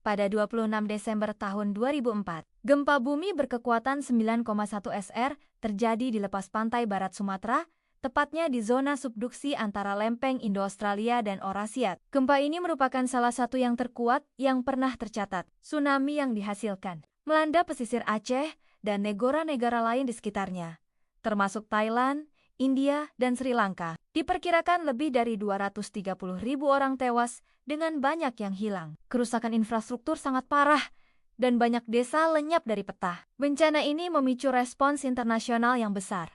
pada 26 Desember tahun 2004. Gempa bumi berkekuatan 9,1 SR terjadi di lepas pantai barat Sumatera, tepatnya di zona subduksi antara lempeng Indo-Australia dan Eurasia. Gempa ini merupakan salah satu yang terkuat yang pernah tercatat. Tsunami yang dihasilkan melanda pesisir Aceh dan negara-negara lain di sekitarnya, termasuk Thailand, India, dan Sri Lanka. Diperkirakan lebih dari 230.000 orang tewas dengan banyak yang hilang. Kerusakan infrastruktur sangat parah dan banyak desa lenyap dari peta. Bencana ini memicu respons internasional yang besar,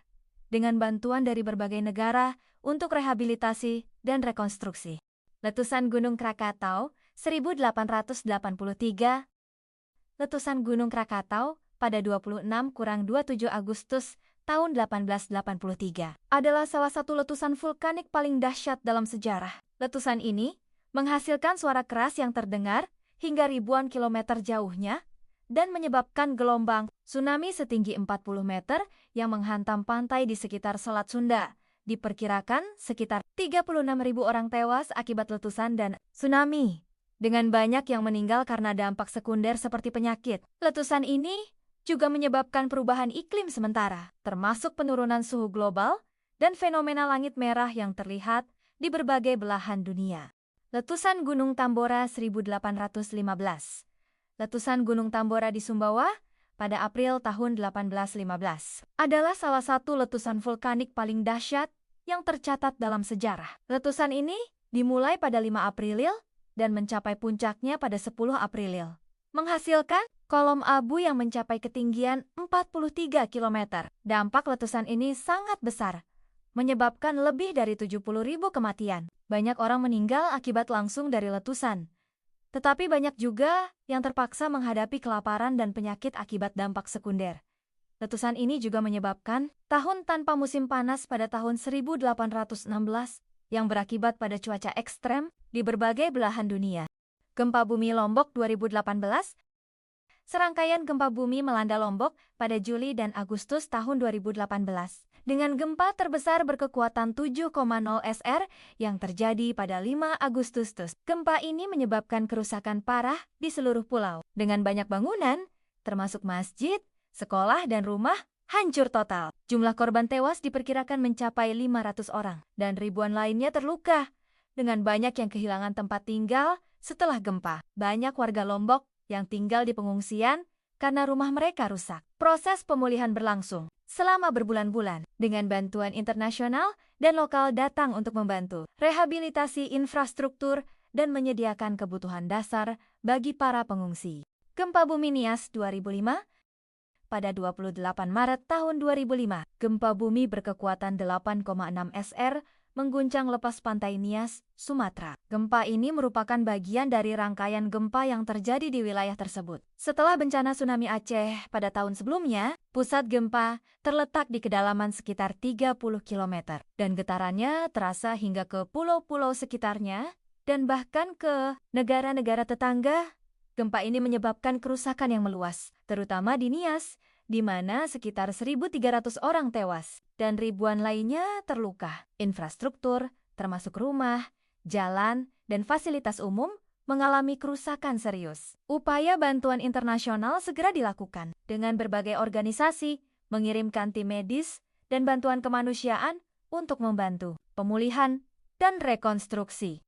dengan bantuan dari berbagai negara untuk rehabilitasi dan rekonstruksi. Letusan Gunung Krakatau 1883. Letusan Gunung Krakatau pada 26-27 Agustus tahun 1883 adalah salah satu letusan vulkanik paling dahsyat dalam sejarah. Letusan ini menghasilkan suara keras yang terdengar hingga ribuan kilometer jauhnya dan menyebabkan gelombang tsunami setinggi 40 meter yang menghantam pantai di sekitar Selat Sunda. Diperkirakan sekitar 36.000 orang tewas akibat letusan dan tsunami, dengan banyak yang meninggal karena dampak sekunder seperti penyakit. Letusan ini juga menyebabkan perubahan iklim sementara, termasuk penurunan suhu global dan fenomena langit merah yang terlihat di berbagai belahan dunia. Letusan Gunung Tambora 1815. Letusan Gunung Tambora di Sumbawa pada April tahun 1815 adalah salah satu letusan vulkanik paling dahsyat yang tercatat dalam sejarah. Letusan ini dimulai pada 5 April dan mencapai puncaknya pada 10 April, menghasilkan kolom abu yang mencapai ketinggian 43 km. Dampak letusan ini sangat besar, menyebabkan lebih dari 70.000 kematian. Banyak orang meninggal akibat langsung dari letusan, tetapi banyak juga yang terpaksa menghadapi kelaparan dan penyakit akibat dampak sekunder. Letusan ini juga menyebabkan tahun tanpa musim panas pada tahun 1816 yang berakibat pada cuaca ekstrem di berbagai belahan dunia. Gempa bumi Lombok 2018. Serangkaian gempa bumi melanda Lombok pada Juli dan Agustus tahun 2018 dengan gempa terbesar berkekuatan 7,0 SR yang terjadi pada 5 Agustus. Gempa ini menyebabkan kerusakan parah di seluruh pulau, dengan banyak bangunan, termasuk masjid, sekolah, dan rumah, hancur total. Jumlah korban tewas diperkirakan mencapai 500 orang, dan ribuan lainnya terluka, dengan banyak yang kehilangan tempat tinggal setelah gempa. Banyak warga Lombok yang tinggal di pengungsian karena rumah mereka rusak. Proses pemulihan berlangsung selama berbulan-bulan, dengan bantuan internasional dan lokal datang untuk membantu rehabilitasi infrastruktur dan menyediakan kebutuhan dasar bagi para pengungsi. Gempa bumi Nias 2005. Pada 28 Maret tahun 2005, gempa bumi berkekuatan 8,6 SR mengguncang lepas pantai Nias, Sumatera. Gempa ini merupakan bagian dari rangkaian gempa yang terjadi di wilayah tersebut. Setelah bencana tsunami Aceh pada tahun sebelumnya, pusat gempa terletak di kedalaman sekitar 30 km, dan getarannya terasa hingga ke pulau-pulau sekitarnya dan bahkan ke negara-negara tetangga. Gempa ini menyebabkan kerusakan yang meluas, terutama di Nias, di mana sekitar 1.300 orang tewas dan ribuan lainnya terluka. Infrastruktur, termasuk rumah, jalan, dan fasilitas umum, mengalami kerusakan serius. Upaya bantuan internasional segera dilakukan dengan berbagai organisasi mengirimkan tim medis dan bantuan kemanusiaan untuk membantu pemulihan dan rekonstruksi.